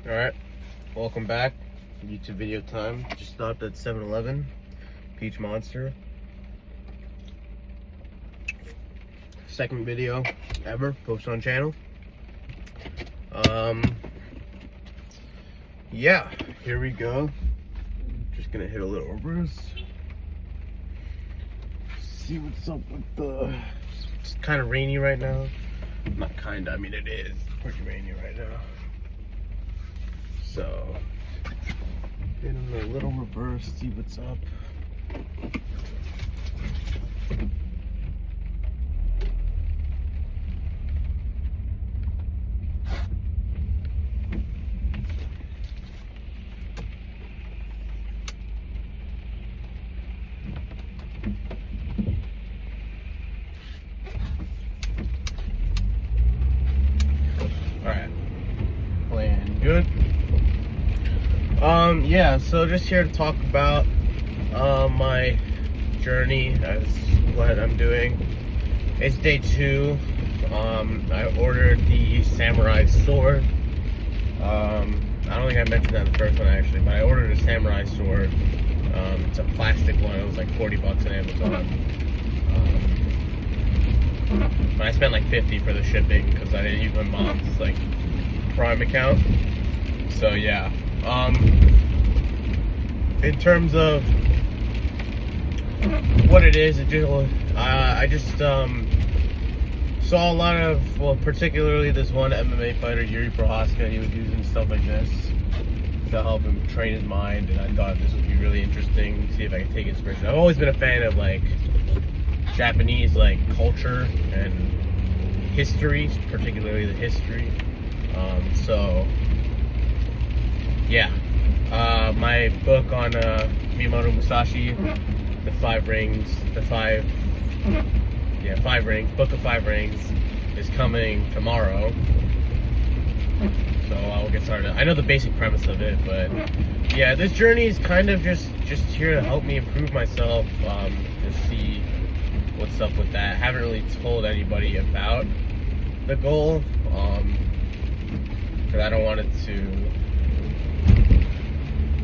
Alright, welcome back. YouTube video time. Just stopped at 7-Eleven. Peach Monster. Second video ever posted on channel. Yeah, here we go. Just gonna hit a little reverse. See what's up with the... It's kind of rainy right now. Not kinda, I mean it is pretty rainy right now. So, hitting a little reverse, see what's up. Alright, playing good. Yeah, so just here to talk about my journey as what I'm doing. It's day 2. I ordered the samurai sword. I don't think I mentioned that in the first one actually, but I ordered a samurai sword. It's a plastic one. It was like $40 on Amazon. But I spent like $50 for the shipping because I didn't use my mom's like Prime account. So yeah. In terms of what it is, I just saw a lot of, well, particularly this one MMA fighter, Yuri Prohaska. He was using stuff like this to help him train his mind, and I thought this would be really interesting. See if I can take inspiration. I've always been a fan of like Japanese like culture and history, particularly the history. So yeah. My book on Miyamoto Musashi, the Five Rings, Book of Five Rings, is coming tomorrow. So I'll get started. I know the basic premise of it, but yeah, this journey is kind of just here to help me improve myself, to see what's up with that. I haven't really told anybody about the goal, because I don't want it to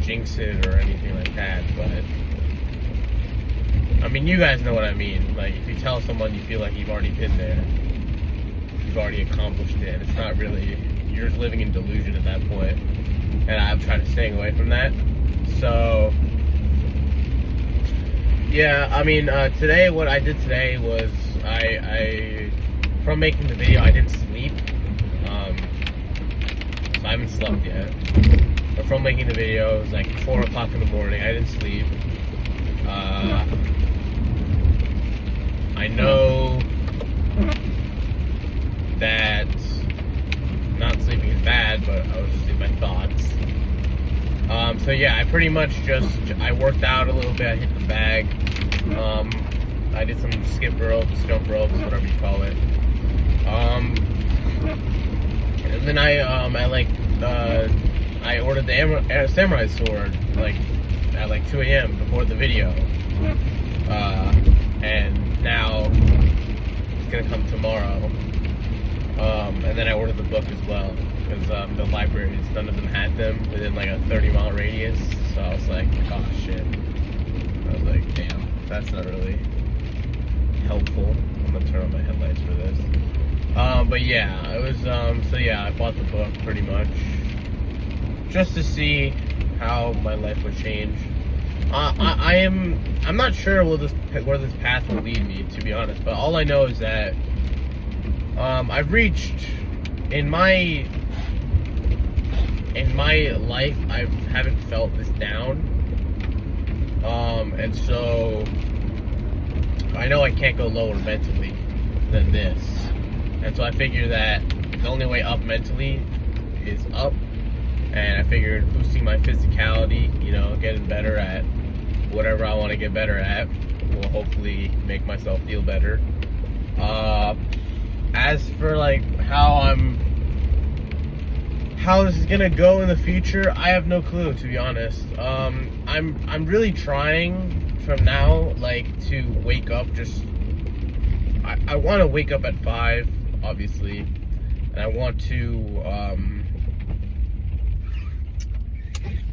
jinx it or anything like that, but I mean, you guys know what I mean. Like, if you tell someone you feel like you've already been there, you've already accomplished it, and it's not really, you're just living in delusion at that point, and I'm trying to stay away from that. So yeah, I mean, today, what I did today was I from making the video, I didn't sleep, so I haven't slept yet. But from making the video, it was like 4 o'clock in the morning. I didn't sleep. I know that not sleeping is bad, but I was just in my thoughts. So yeah, I pretty much I worked out a little bit. I hit the bag. I did some skip ropes, jump ropes, whatever you call it. And then I ordered the samurai sword like at like 2 a.m. before the video, and now it's gonna come tomorrow. And then I ordered the book as well because the libraries, none of them had them within like a 30-mile radius. So I was like, oh shit. I was like, damn, that's not really helpful. I'm gonna turn on my headlights for this. But yeah, it was so yeah, I bought the book pretty much just to see how my life would change. I'm not sure where this path will lead me, to be honest, but all I know is that I've reached in my life, I haven't felt this down, and so I know I can't go lower mentally than this, and so I figure that the only way up mentally is up. And I figured boosting my physicality, you know, getting better at whatever I want to get better at, will hopefully make myself feel better. As for like how this is gonna go in the future, I have no clue, to be honest. I'm really trying from now, like, to wake up. I want to wake up at 5, obviously, and I want to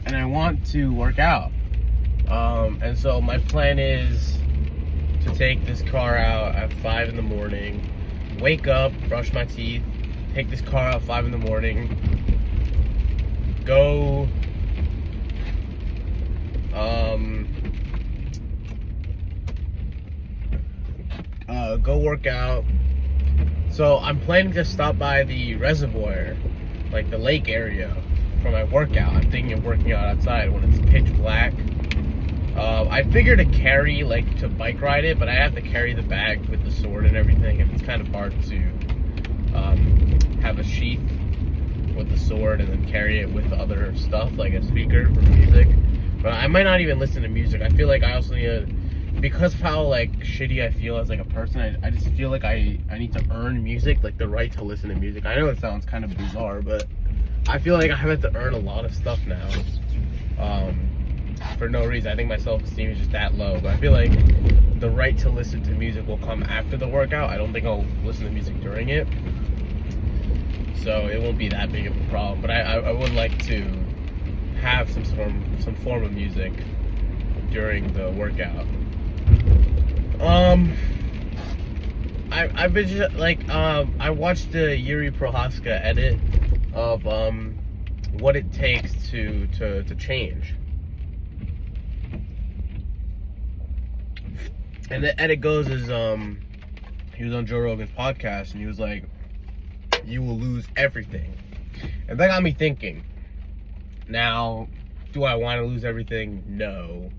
and I want to work out. And so my plan is to take this car out at 5 in the morning, wake up, brush my teeth, take this car out at 5 in the morning, go work out. So I'm planning to stop by the reservoir, like the lake area, for my workout. I'm thinking of working out outside when it's pitch black. I figured to carry, like, to bike ride it, but I have to carry the bag with the sword and everything, and it's kind of hard to have a sheath with the sword and then carry it with other stuff, like a speaker for music. But I might not even listen to music. I feel like I also need to, because of how, like, shitty I feel as, like, a person, I just feel like I need to earn music, like, the right to listen to music. I know it sounds kind of bizarre, but I feel like I have to earn a lot of stuff now. For no reason. I think my self-esteem is just that low, but I feel like the right to listen to music will come after the workout. I don't think I'll listen to music during it, so it won't be that big of a problem. But I would like to have some form of music during the workout. I've been just, like, I watched the Yuri Prohaska edit of what it takes to change. And the edit goes is, he was on Joe Rogan's podcast, and he was like, you will lose everything. And that got me thinking. Now, do I want to lose everything? No.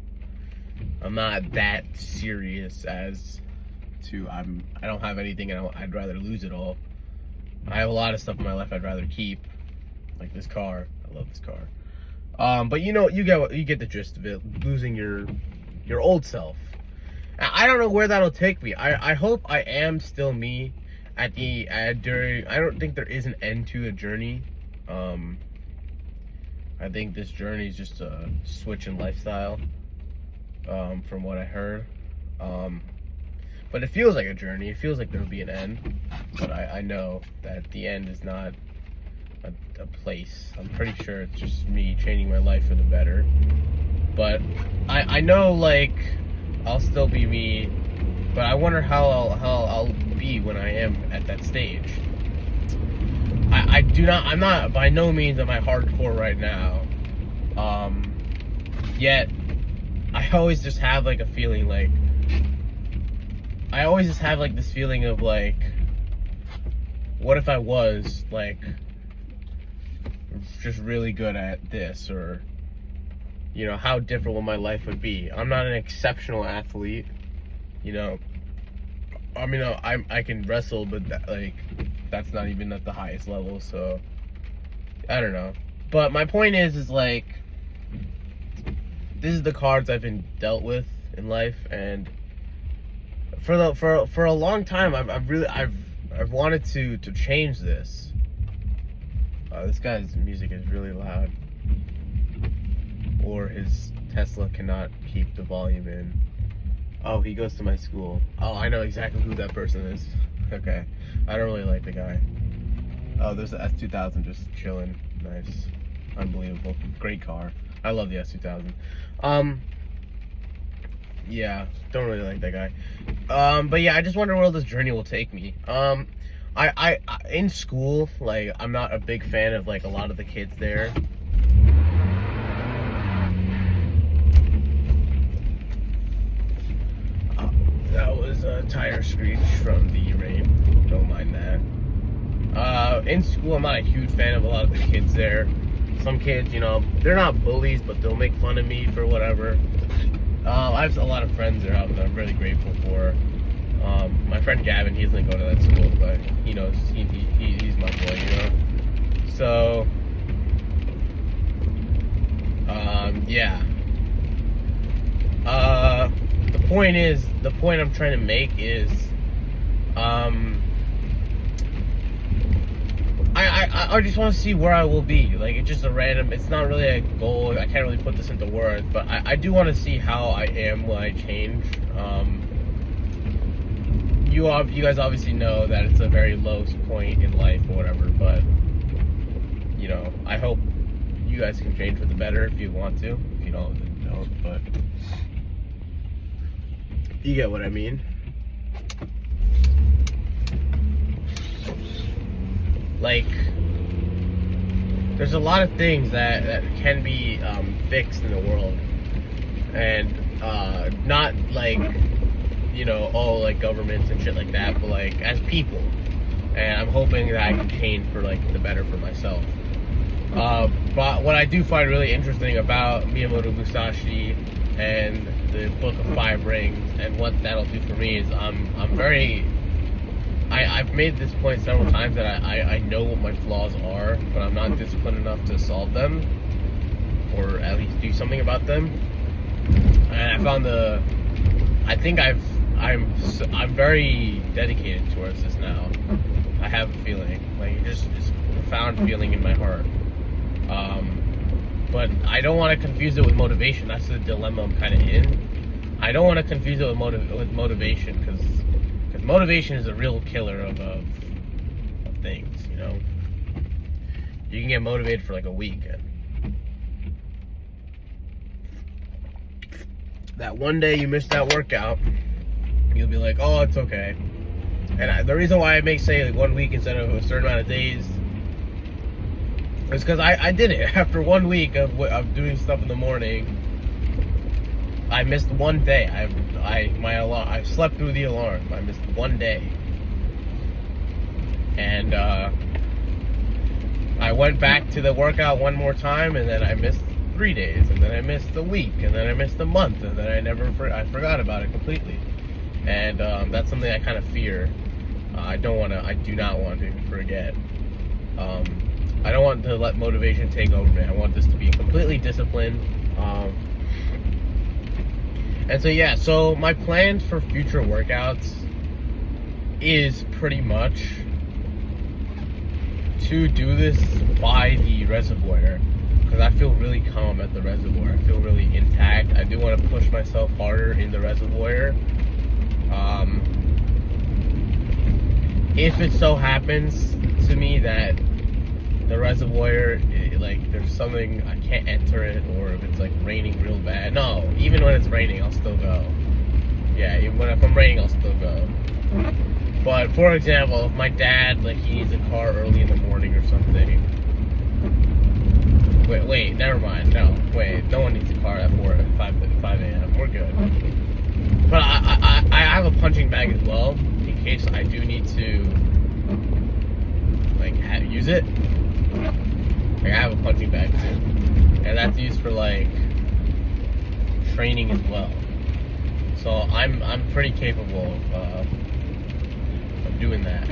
I'm not that serious as to, I don't have anything, and I'd rather lose it all. I have a lot of stuff in my life I'd rather keep, like this car. I love this car. But you know, you get the gist of it. Losing your old self. I don't know where that'll take me. I hope I am still me during. I don't think there is an end to a journey. I think this journey is just a switch in lifestyle, from what I heard. But it feels like a journey. It feels like there will be an end. But I know that the end is not a place. I'm pretty sure it's just me changing my life for the better. But I know, like, I'll still be me, but I wonder how I'll be when I am at that stage. I'm not, by no means am I hardcore right now. Yet, I always just have, like, a feeling, like, I always just have, like, this feeling of, like, what if I was, like, just really good at this, or, you know, how different will my life would be. I'm not an exceptional athlete, you know. I mean, I can wrestle, but that's not even at the highest level, so I don't know. But my point is like, this is the cards I've been dealt with in life, and for a long time I've wanted to change this. This guy's music is really loud. Or his Tesla cannot keep the volume in. Oh, he goes to my school. Oh, I know exactly who that person is. Okay. I don't really like the guy. Oh, there's the S2000 just chilling. Nice. Unbelievable. Great car. I love the S2000. Yeah, don't really like that guy. But yeah, I just wonder where this journey will take me. I in school, like, I'm not a big fan of, like, a lot of the kids there. That was a tire screech from the rain. Don't mind that. In school, I'm not a huge fan of a lot of the kids there. Some kids, you know, they're not bullies, but they'll make fun of me for whatever. I have a lot of friends there that I'm really grateful for. My friend Gavin, he doesn't go to that school, but he knows he's my boy, you know. So, yeah. The point I'm trying to make is, I just want to see where I will be. Like, it's just it's not really a goal. I can't really put this into words, but I do want to see how I am when I change. You guys obviously know that it's a very low point in life or whatever, but, you know, I hope you you guys can change for the better if you want to. If you don't, then don't. But you get what I mean. Like, there's a lot of things that can be fixed in the world, and not like, you know, all like governments and shit like that, but like as people. And I'm hoping that I can change for like the better for myself. But what I do find really interesting about Miyamoto Musashi and the Book of Five Rings and what that'll do for me is I've made this point several times that I know what my flaws are, but I'm not disciplined enough to solve them, or at least do something about them. And I found I'm very dedicated towards this now. I have a feeling, like just this profound feeling in my heart. But I don't want to confuse it with motivation. That's the dilemma I'm kind of in. I don't want to confuse it with motivation, because motivation is a real killer of things, you know. You can get motivated for like a week, and that one day you miss that workout, you'll be like, oh, it's okay. And the reason why I make, say, like 1 week instead of a certain amount of days is because I did it. After 1 week of doing stuff in the morning, I missed one day. I slept through the alarm. I missed one day. And I went back to the workout one more time, and then I missed 3 days, and then I missed a week, and then I missed a month, and then I forgot about it completely. And that's something I kind of fear. I do not want to forget. I don't want to let motivation take over me. I want this to be completely disciplined. And so yeah, so my plans for future workouts is pretty much to do this by the reservoir, because I feel really calm at the reservoir. I feel really intact. I do want to push myself harder in the reservoir. If it so happens to me that the reservoir, like, there's something, I can't enter it, or if it's like raining real bad. No, even when it's raining, I'll still go. Yeah, even if I'm raining, I'll still go. But for example, if my dad, like, he needs a car early in the morning or something. Wait, never mind. No, wait, no one needs a car at 5 a.m. We're good. But I have a punching bag as well, in case I do need to, like, use it. Like, I have a punching bag too, and that's used for like training as well. So I'm pretty capable of doing that.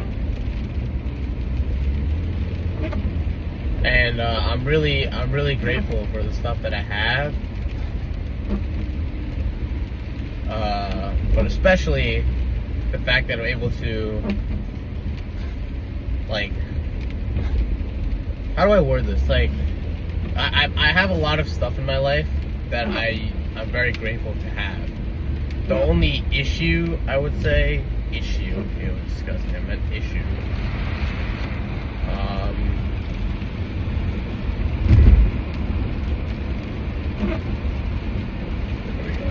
And I'm really grateful for the stuff that I have. But especially the fact that I'm able to, like, how do I word this? Like, I have a lot of stuff in my life that I'm very grateful to have. The only issue, I would say, disgusting, I meant issue. There we go.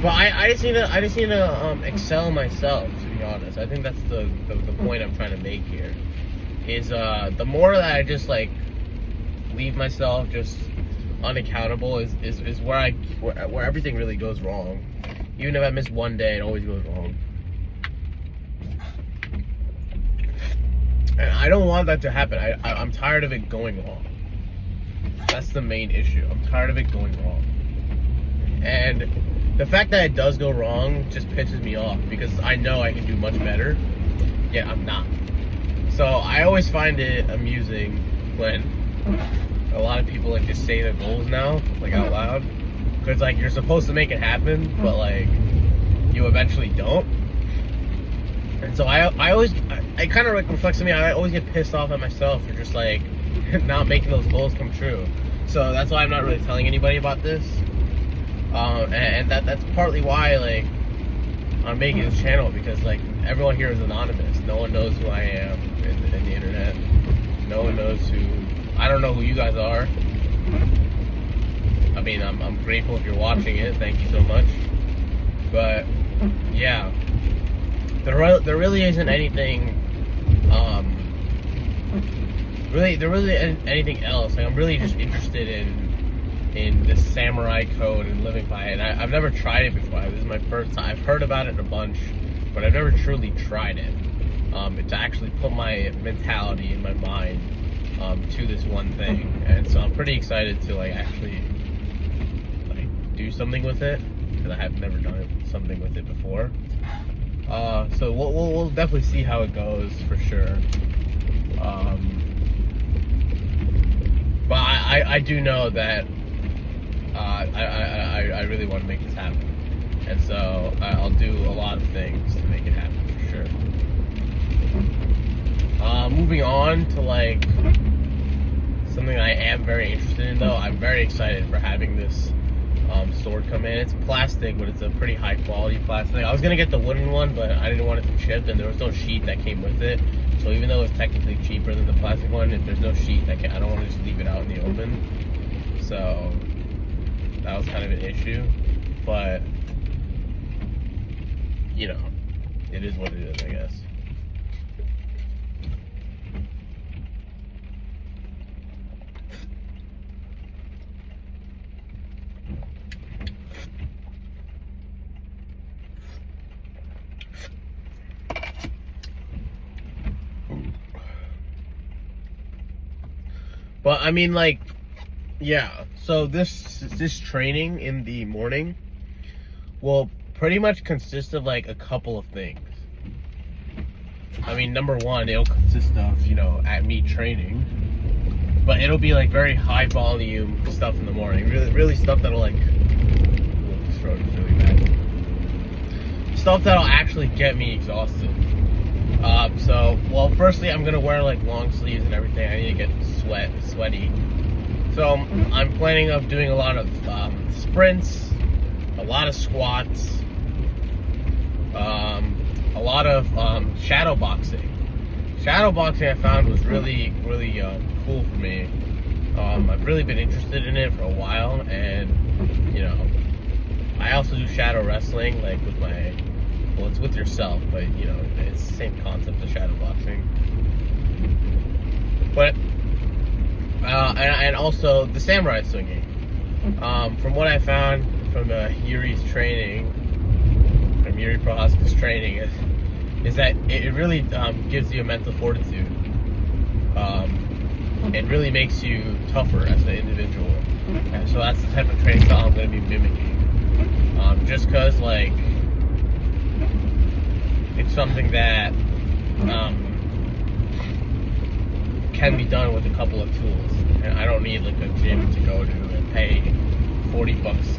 But I just need to excel myself, to be honest. I think that's the point I'm trying to make here. Is the more that I just like leave myself just unaccountable is where everything really goes wrong. Even if I miss one day, it always goes wrong. And I don't want that to happen. I'm tired of it going wrong. That's the main issue. I'm tired of it going wrong. And the fact that it does go wrong just pisses me off, because I know I can do much better, yet I'm not. So I always find it amusing when a lot of people like just say their goals now, like out loud, because like you're supposed to make it happen, but like you eventually don't. And so I kind of like reflects on me. I always get pissed off at myself for just like not making those goals come true. So that's why I'm not really telling anybody about this. And that's partly why, like, I'm making this channel, because like everyone here is anonymous. No one knows who I am in the internet. No one knows who. I don't know who you guys are. I mean, I'm grateful if you're watching it. Thank you so much. But yeah, there really isn't anything. There really isn't anything else. Like, I'm really just interested in the samurai code and living by it. I've never tried it before. This is my first time. I've heard about it a bunch, but I've never truly tried it. To actually put my mentality in my mind to this one thing, and so I'm pretty excited to like actually like do something with it, because I have never done something with it before. So we'll definitely see how it goes for sure. But I do know that I really want to make this happen, and so I'll do a lot of things to make it happen for sure. Moving on to like something I am very interested in, though. I'm very excited for having this sword come in. It's plastic, but it's a pretty high quality plastic. I was gonna get the wooden one, but I didn't want it to chip, and there was no sheet that came with it. So even though it's technically cheaper than the plastic one, if there's no sheet, I don't want to just leave it out in the open. So that was kind of an issue, but you know, it is what it is, I guess. But I mean, like, yeah. So this training in the morning will pretty much consist of like a couple of things. I mean, number one, it'll consist of, you know, at me training, but it'll be like very high volume stuff in the morning. Really stuff that'll like, this throat is really bad. Stuff that'll actually get me exhausted. So, well, firstly, I'm gonna wear like long sleeves and everything. I need to get sweaty. So I'm planning of doing a lot of sprints, a lot of squats, a lot of shadow boxing. Shadow boxing I found was really cool for me. I've really been interested in it for a while, and you know, I also do shadow wrestling, like with my. Well, it's with yourself, but you know, it's the same concept of shadow boxing. But and also the samurai swinging. From what I found from Yuri's training, from Yuri Prohaska's training, is that it really gives you a mental fortitude. It really makes you tougher as an individual. And so that's the type of training style I'm going to be mimicking. Just because, like, it's something that can be done with a couple of tools, and I don't need like a gym to go to and pay $40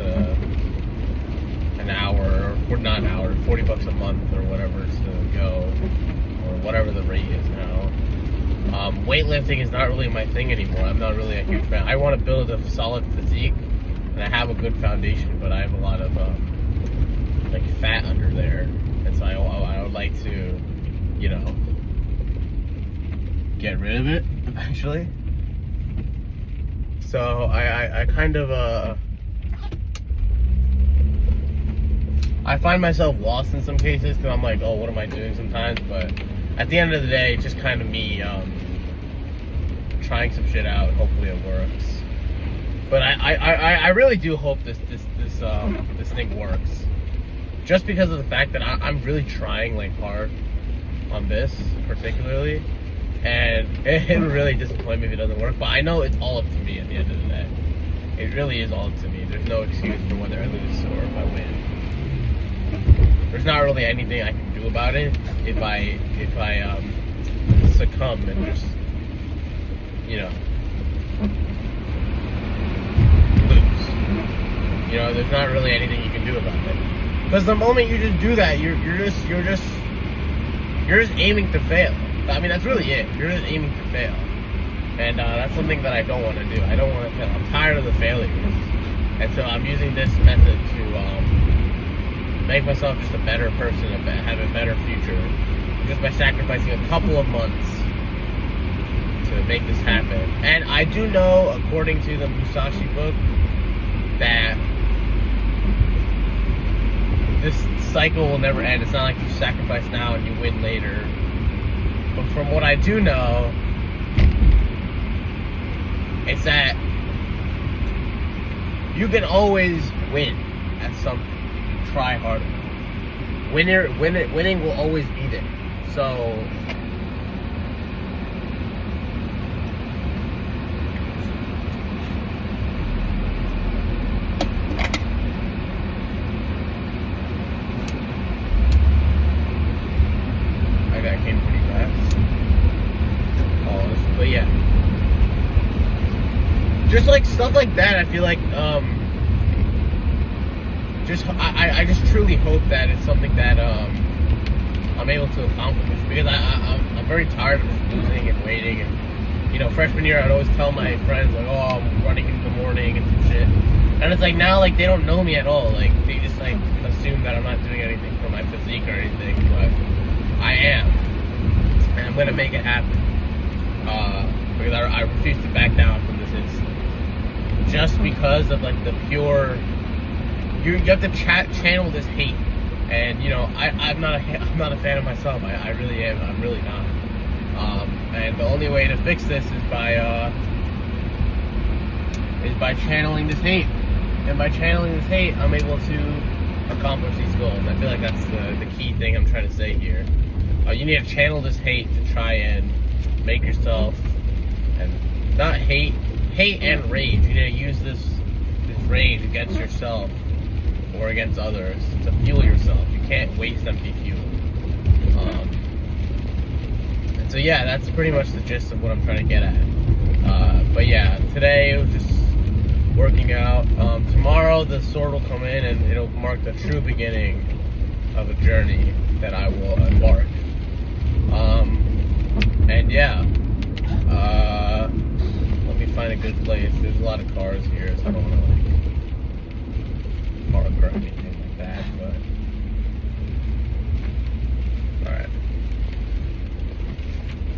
an hour, or not an hour, $40 a month or whatever to go, or whatever the rate is now. Weightlifting is not really my thing anymore. I'm not really a huge fan. I want to build a solid physique, and I have a good foundation, but I have a lot of like fat under there. And so I would like to, you know, get rid of it eventually. So I kind of I find myself lost in some cases, because I'm like, oh, what am I doing sometimes? But at the end of the day, it's just kind of me trying some shit out. Hopefully it works. But I really do hope this thing works. Just because of the fact that I'm really trying like hard on this particularly, and it would really disappoint me if it doesn't work. But I know it's all up to me at the end of the day. It really is all up to me. There's no excuse for whether I lose or if I win. There's not really anything I can do about it if I succumb and just, you know, lose. You know, there's not really anything you can do about it. Because the moment you just do that, you're just aiming to fail. I mean, that's really it. You're just aiming to fail, and that's something that I don't want to do. I don't want to fail. I'm tired of the failures, and so I'm using this method to make myself just a better person, have a better future, just by sacrificing a couple of months to make this happen. And I do know, according to the Musashi book, that this cycle will never end. It's not like you sacrifice now and you win later. But from what I do know, it's that you can always win at something if you try hard enough. Winning will always be there. So that came pretty fast. But yeah, just like stuff like that, I feel like I just truly hope that it's something that I'm able to accomplish, because I'm very tired of just losing and waiting. And you know, freshman year I'd always tell my friends like, oh, I'm running in the morning and some shit, and it's like now like they don't know me at all. Like they just like assume that I'm not doing anything for my physique or anything, but I am, and I'm gonna make it happen. Because I refuse to back down from this. It's just because of like the pure. You have to channel this hate, and you know I'm not a fan of myself. I really am. I'm really not. And the only way to fix this is by channeling this hate. And by channeling this hate, I'm able to accomplish these goals. I feel like that's the key thing I'm trying to say here. You need to channel this hate to try and make yourself, and not hate and rage. You need to use this rage against yourself or against others to fuel yourself. You can't waste empty fuel. And so yeah, that's pretty much the gist of what I'm trying to get at. But yeah, today it was just working out. Tomorrow the sword will come in and it'll mark the true beginning of a journey that I will embark. And yeah, let me find a good place. There's a lot of cars here, so I don't want to like park or anything like that, but alright.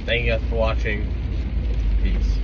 Thank you guys for watching. Peace.